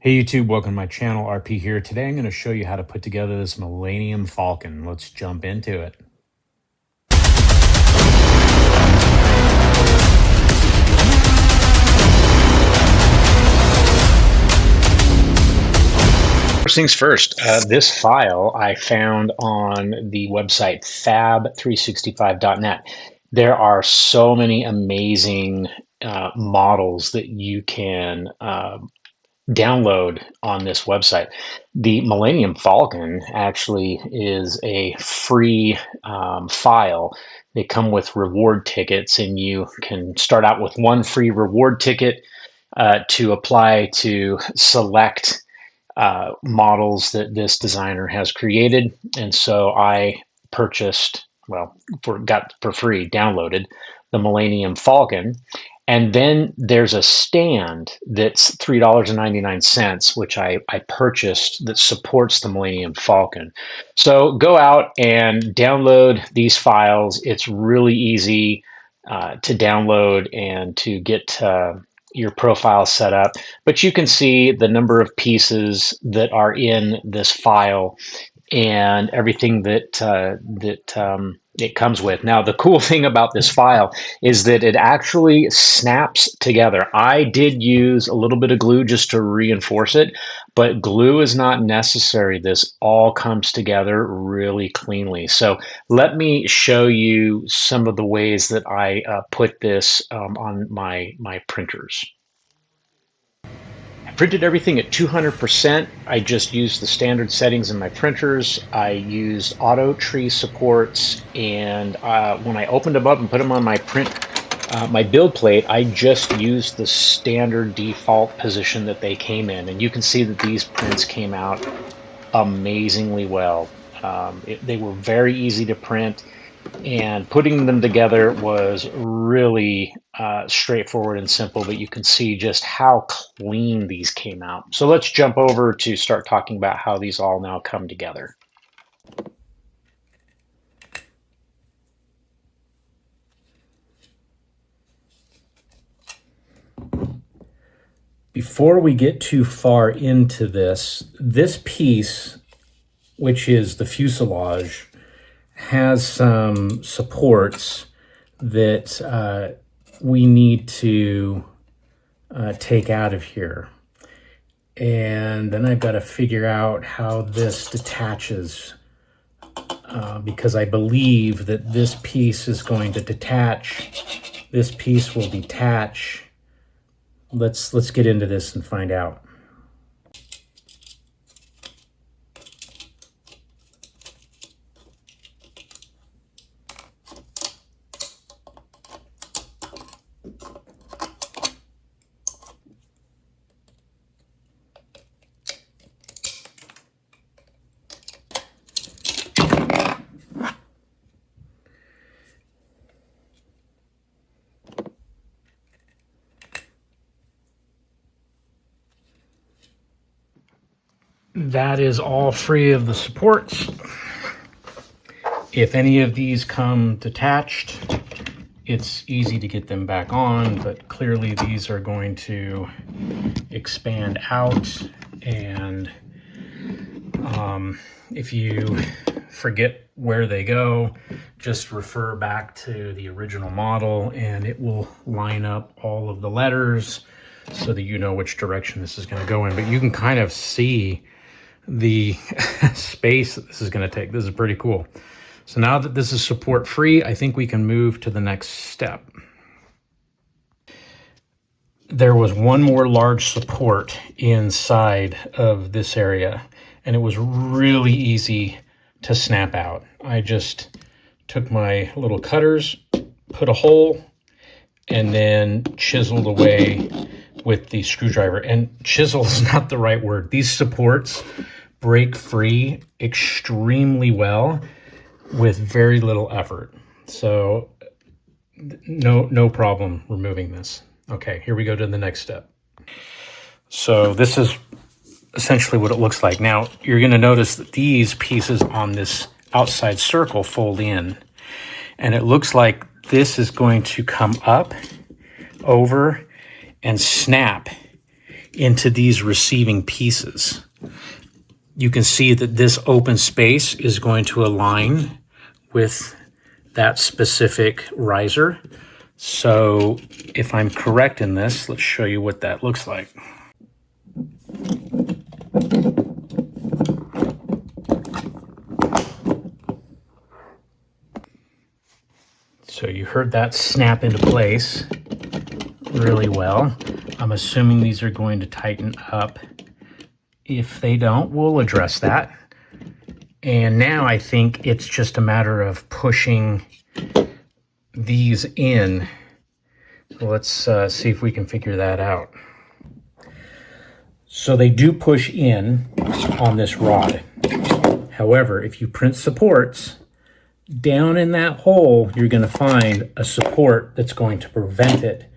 Hey YouTube, welcome to my channel, RP here. Today I'm going to show you how to put together this Millennium Falcon. Let's jump into it. First things first, this file I found on the website fab365.net. There are so many amazing models that you can download on this website. The Millennium Falcon actually is a free file. They come with reward tickets, and you can start out with one free reward ticket to apply to select models that this designer has created. And so I purchased, got for free, downloaded the Millennium Falcon. And then there's a stand that's $3.99, which I purchased, that supports the Millennium Falcon. So go out and download these files. It's really easy to download and to get your profile set up. But you can see the number of pieces that are in this file and everything that it comes with. Now, the cool thing about this file is that it actually snaps together. I did use a little bit of glue just to reinforce it, but glue is not necessary. This all comes together really cleanly. So let me show you some of the ways that I put this on my printers. I printed everything at 200%. I just used the standard settings in my printers. I used auto tree supports, and when I opened them up and put them on my my build plate, I just used the standard default position that they came in, and you can see that these prints came out amazingly well. They were very easy to print, and putting them together was really straightforward and simple, but you can see just how clean these came out. So let's jump over to start talking about how these all now come together. Before we get too far into this piece, which is the fuselage, has some supports that we need to take out of here. And then I've got to figure out how this detaches because I believe that this piece is going to detach. This piece will detach. Let's get into this and find out. That is all free of the supports. If any of these come detached, it's easy to get them back on, but clearly these are going to expand out. And if you forget where they go, just refer back to the original model and it will line up all of the letters so that you know which direction this is going to go in. But you can kind of see the space that this is going to take. This is pretty cool. So now that this is support free, I think we can move to the next step. There was one more large support inside of this area, and it was really easy to snap out. I just took my little cutters, put a hole, and then chiseled away with the screwdriver. And chisel is not the right word. These supports break free extremely well with very little effort. So no problem removing this. Okay, here we go to the next step. So this is essentially what it looks like. Now you're going to notice that these pieces on this outside circle fold in, and it looks like this is going to come up, over, and snap into these receiving pieces. You can see that this open space is going to align with that specific riser. So if I'm correct in this, let's show you what that looks like. So you heard that snap into place really well. I'm assuming these are going to tighten up. If they don't, we'll address that. And now I think it's just a matter of pushing these in. So let's see if we can figure that out. So they do push in on this rod. However, if you print supports, down in that hole, you're going to find a support that's going to prevent it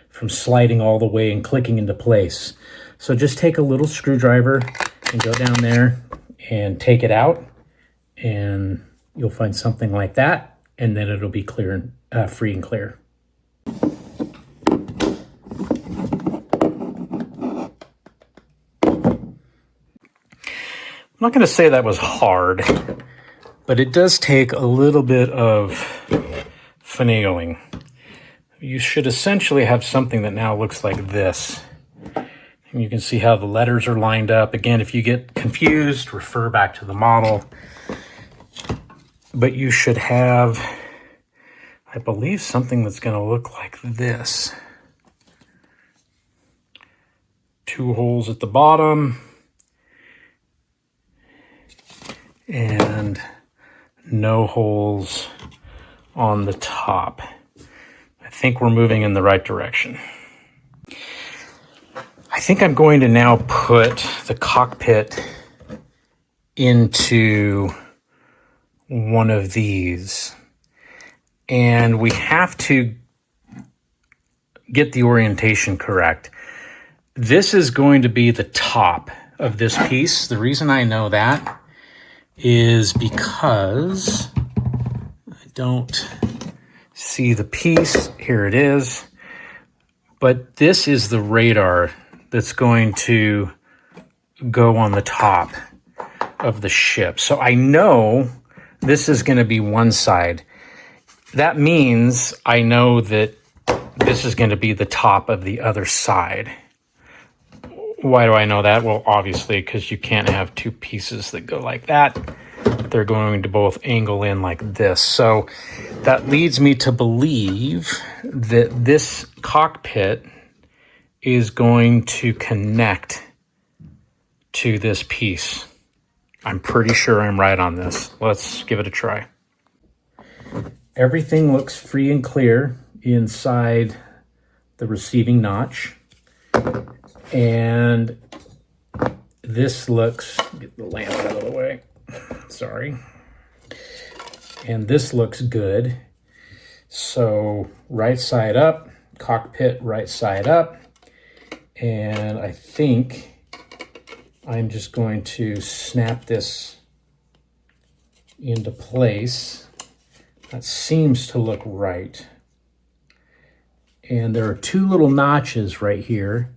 from sliding all the way and clicking into place. So just take a little screwdriver and go down there and take it out, and you'll find something like that, and then it'll be clear, free and clear. I'm not going to say that was hard, but it does take a little bit of finagling. You should essentially have something that now looks like this. And you can see how the letters are lined up. Again, if you get confused, refer back to the model. But you should have, I believe, something that's going to look like this. 2 holes at the bottom. And no holes on the top. I think we're moving in the right direction. I think I'm going to now put the cockpit into one of these. And we have to get the orientation correct. This is going to be the top of this piece. The reason I know that is because I don't see the piece. Here it is. But this is the radar that's going to go on the top of the ship. So I know this is going to be one side. That means I know that this is going to be the top of the other side. Why do I know that? Well, obviously, because you can't have 2 pieces that go like that. They're going to both angle in like this. So that leads me to believe that this cockpit is going to connect to this piece. I'm pretty sure I'm right on this. Let's give it a try. Everything looks free and clear inside the receiving notch. And this looks, get the lamp out of the way, sorry. And this looks good. So right side up, cockpit right side up. And I think I'm just going to snap this into place. That seems to look right. And there are 2 little notches right here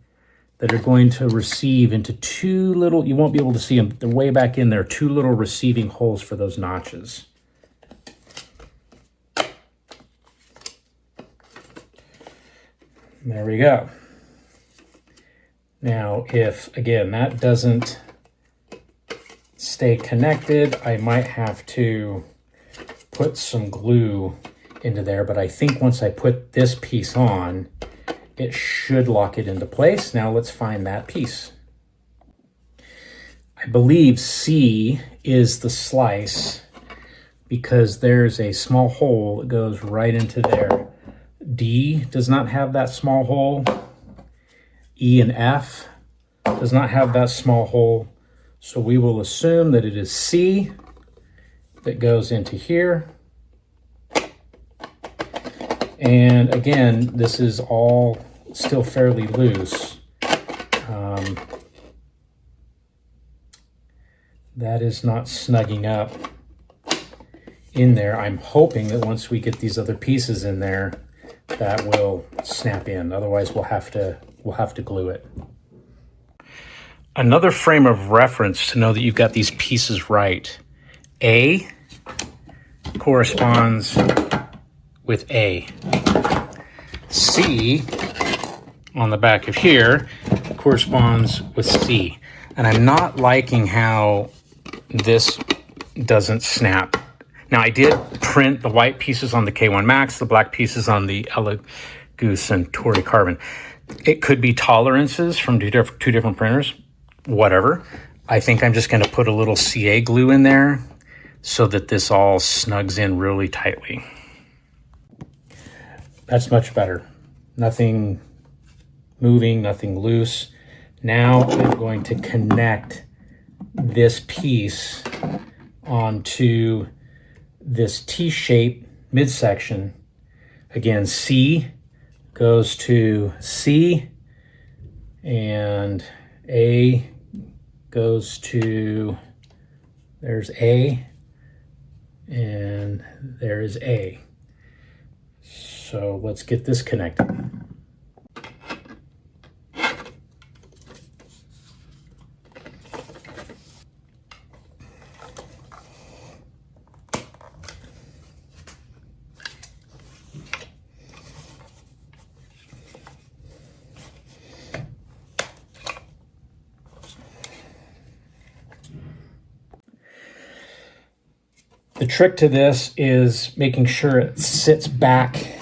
that are going to receive into 2 little, you won't be able to see them, they're way back in there, 2 little receiving holes for those notches. There we go. Now, if, again, that doesn't stay connected, I might have to put some glue into there, but I think once I put this piece on, it should lock it into place. Now let's find that piece. I believe C is the slice because there's a small hole that goes right into there. D does not have that small hole. E and F does not have that small hole. So we will assume that it is C that goes into here. And again, this is all still fairly loose. That is not snugging up in there. I'm hoping that once we get these other pieces in there, that will snap in. Otherwise, we'll have to glue it. Another frame of reference to know that you've got these pieces right. A corresponds with A. C on the back of here corresponds with C. And I'm not liking how this doesn't snap. Now, I did print the white pieces on the K1 Max, the black pieces on the Elegoo Centauri Carbon. It could be tolerances from two different printers, whatever. I think I'm just going to put a little CA glue in there so that this all snugs in really tightly. That's much better. Nothing moving, nothing loose. Now I'm going to connect this piece onto this T-shaped midsection. Again, C goes to C, and A goes to, there's A, and there is A. So let's get this connected. The trick to this is making sure it sits back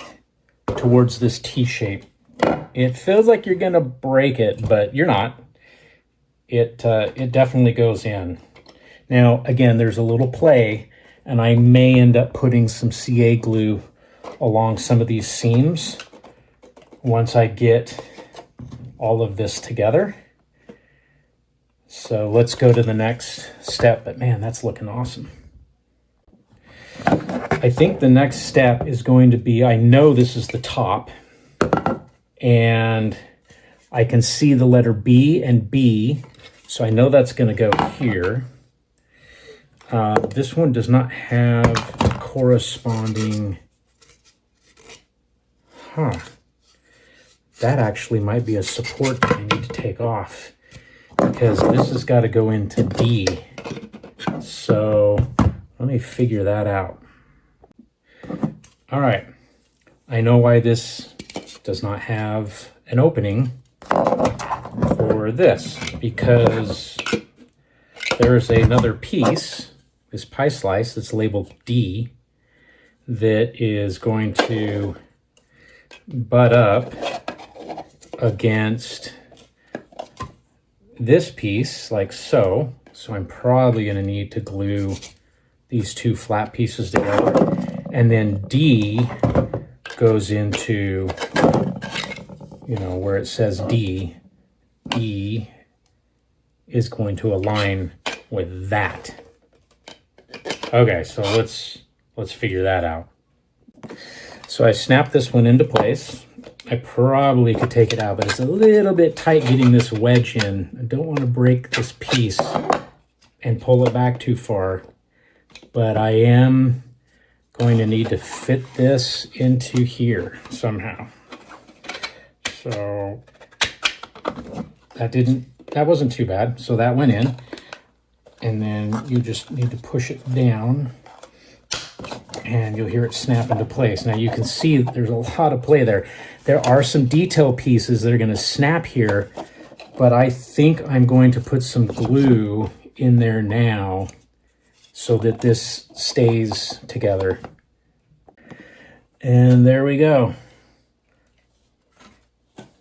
towards this T shape. It feels like you're gonna break it, but you're not. It definitely goes in. Now, again, there's a little play, and I may end up putting some CA glue along some of these seams once I get all of this together. So let's go to the next step, but man, that's looking awesome. I think the next step is going to be, I know this is the top, and I can see the letter B and B, so I know that's going to go here. This one does not have corresponding, that actually might be a support that I need to take off, because this has got to go into D. So let me figure that out. All right, I know why this does not have an opening for this, because there's another piece, this pie slice that's labeled D, that is going to butt up against this piece like so. So I'm probably going to need to glue these two flat pieces together. And then D goes into, you know, where it says D, E is going to align with that. Okay, so let's figure that out. So I snapped this one into place. I probably could take it out, but it's a little bit tight getting this wedge in. I don't want to break this piece and pull it back too far, but I am going to need to fit this into here somehow. So that wasn't too bad. So that went in, and then you just need to push it down and you'll hear it snap into place. Now you can see there's a lot of play there. There are some detail pieces that are going to snap here, but I think I'm going to put some glue in there now so that this stays together. And there we go.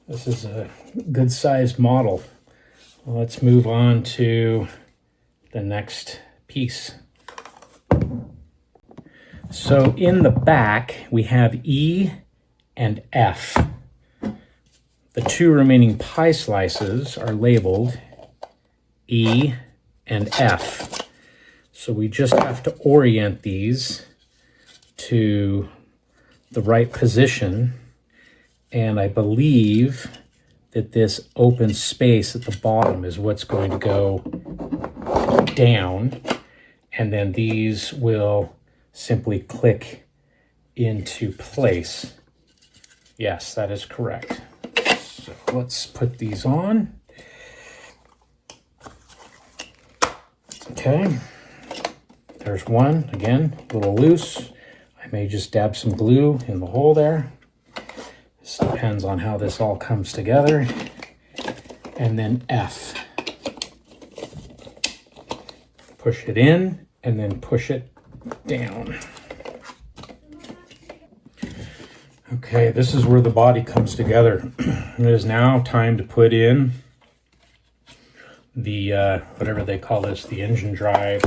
This is a good sized model. Let's move on to the next piece. So in the back, we have E and F. The two remaining pie slices are labeled E and F. So we just have to orient these to the right position. And I believe that this open space at the bottom is what's going to go down. And then these will simply click into place. Yes, that is correct. So let's put these on. Okay, there's one, again, a little loose. I may just dab some glue in the hole there. This depends on how this all comes together. And then F. Push it in and then push it down. Okay, this is where the body comes together. It is now time to put in the, whatever they call this, the engine drive.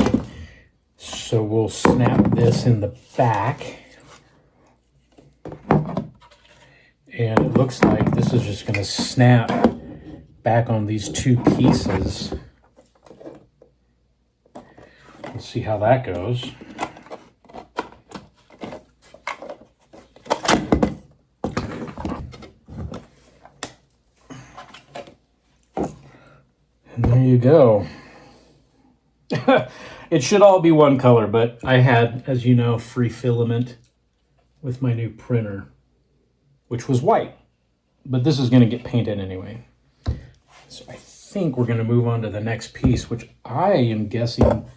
So we'll snap this in the back. And it looks like this is just going to snap back on these two pieces. Let's see how that goes. And there you go. It should all be one color, but I had, as you know, free filament with my new printer, which was white. But this is going to get painted anyway. So I think we're going to move on to the next piece, which I am guessing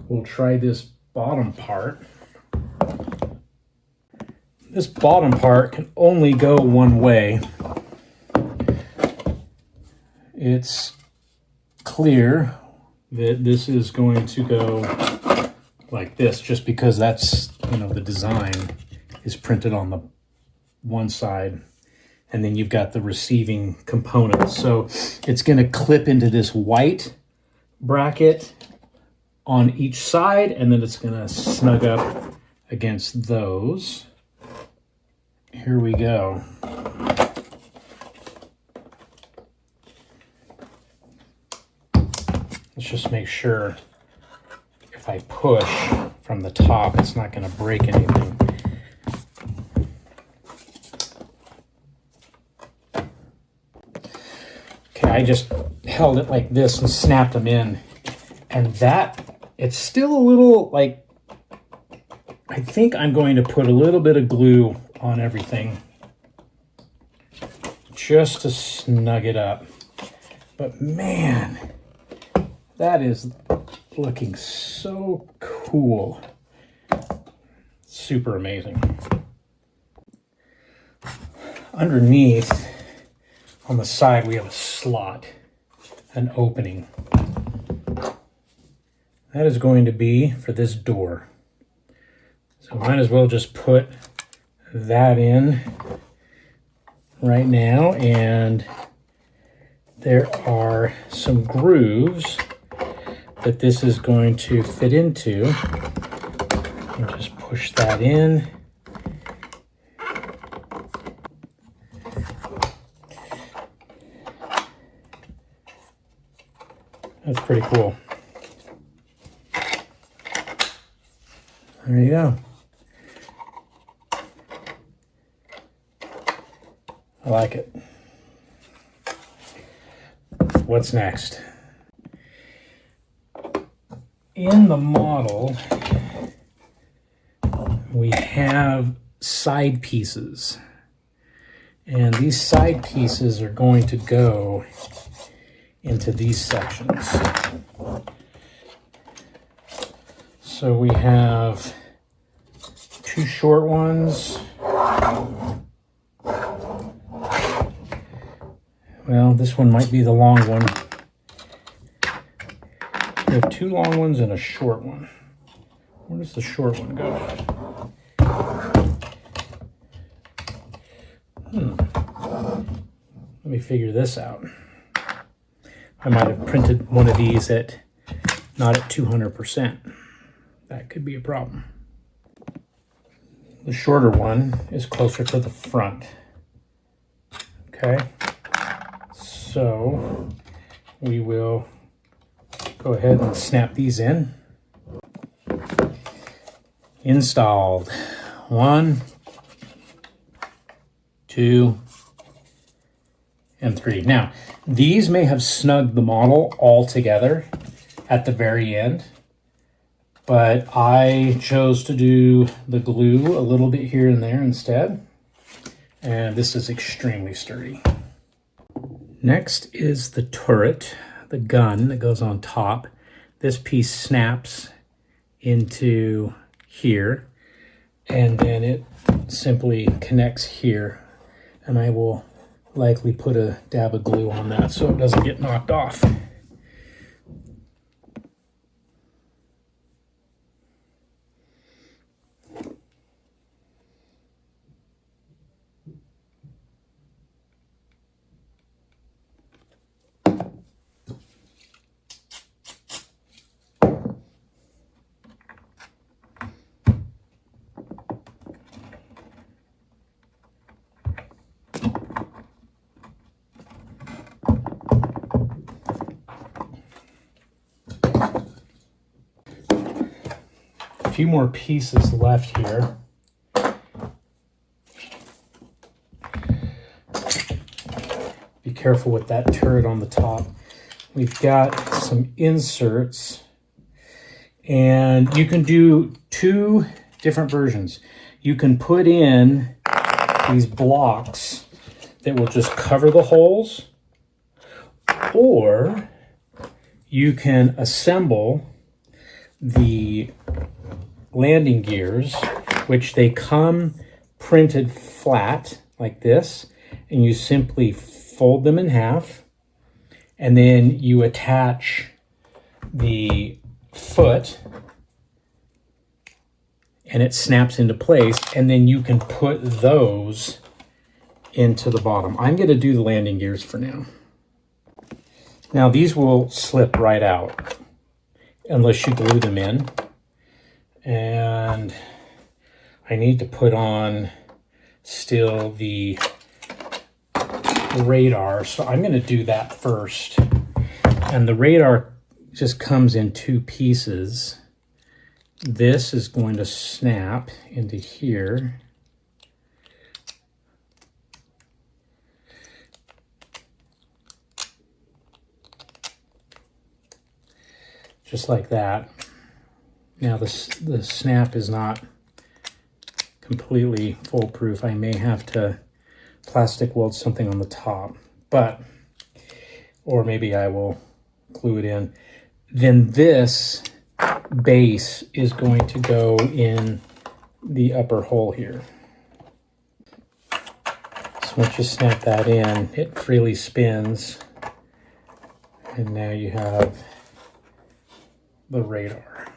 we'll try this bottom part. This bottom part can only go one way. It's clear that this is going to go like this, just because that's, you know, the design is printed on the one side, and then you've got the receiving component. So it's going to clip into this white bracket on each side, and then it's going to snug up against those. Here we go. Let's just make sure if I push from the top, it's not going to break anything. Okay, I just held it like this and snapped them in. And that, it's still a little like, I think I'm going to put a little bit of glue on everything just to snug it up. But man, that is looking so cool. Super amazing. Underneath, on the side, we have a slot, an opening. That is going to be for this door. So might as well just put that in right now. And there are some grooves that this is going to fit into. And just push that in. That's pretty cool. There you go. I like it. What's next? In the model, we have side pieces. And these side pieces are going to go into these sections. So we have two short ones. Well, this one might be the long one. We have two long ones and a short one. Where does the short one go? Let me figure this out. I might have printed one of these at not at 200%. That could be a problem. The shorter one is closer to the front. Okay, so we will go ahead and snap these in. Installed. 1, 2, and 3. Now, these may have snugged the model all together at the very end, but I chose to do the glue a little bit here and there instead, and this is extremely sturdy. Next is the turret, the gun that goes on top. this piece snaps into here, and then it simply connects here, and I will likely put a dab of glue on that so it doesn't get knocked off. A few more pieces left here. Be careful with that turret on the top. We've got some inserts, and you can do two different versions. You can put in these blocks that will just cover the holes, or you can assemble the landing gears, which they come printed flat like this, and you simply fold them in half, and then you attach the foot and it snaps into place, and then you can put those into the bottom. I'm going to do the landing gears for now. Now these will slip right out unless you glue them in. And I need to put on still the radar, so I'm going to do that first. And the radar just comes in two pieces. This is going to snap into here. Just like that. Now the snap is not completely foolproof. I may have to plastic weld something on the top, or maybe I will glue it in. Then this base is going to go in the upper hole here. So once you snap that in, it freely spins, and now you have the radar.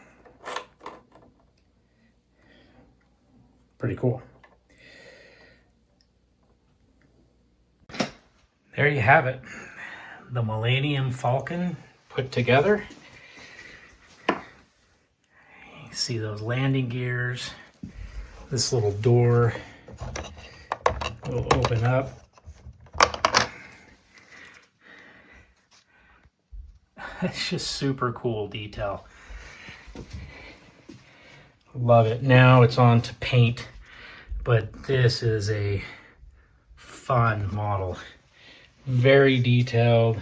Pretty cool. There you have it. The Millennium Falcon put together. You see those landing gears. This little door will open up. It's just super cool detail. Love it. Now it's on to paint, but this is a fun model. Very detailed.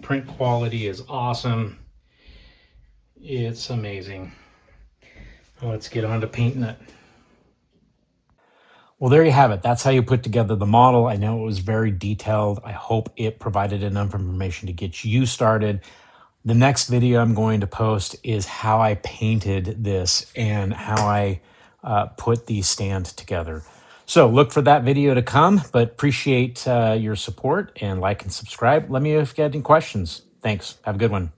Print quality is awesome. It's amazing. Let's get on to painting it. Well, there you have it. That's how you put together the model. I know it was very detailed. I hope it provided enough information to get you started. The next video I'm going to post is how I painted this and how I put these stands together. So look for that video to come, but appreciate your support, and like and subscribe. Let me know if you got any questions. Thanks. Have a good one.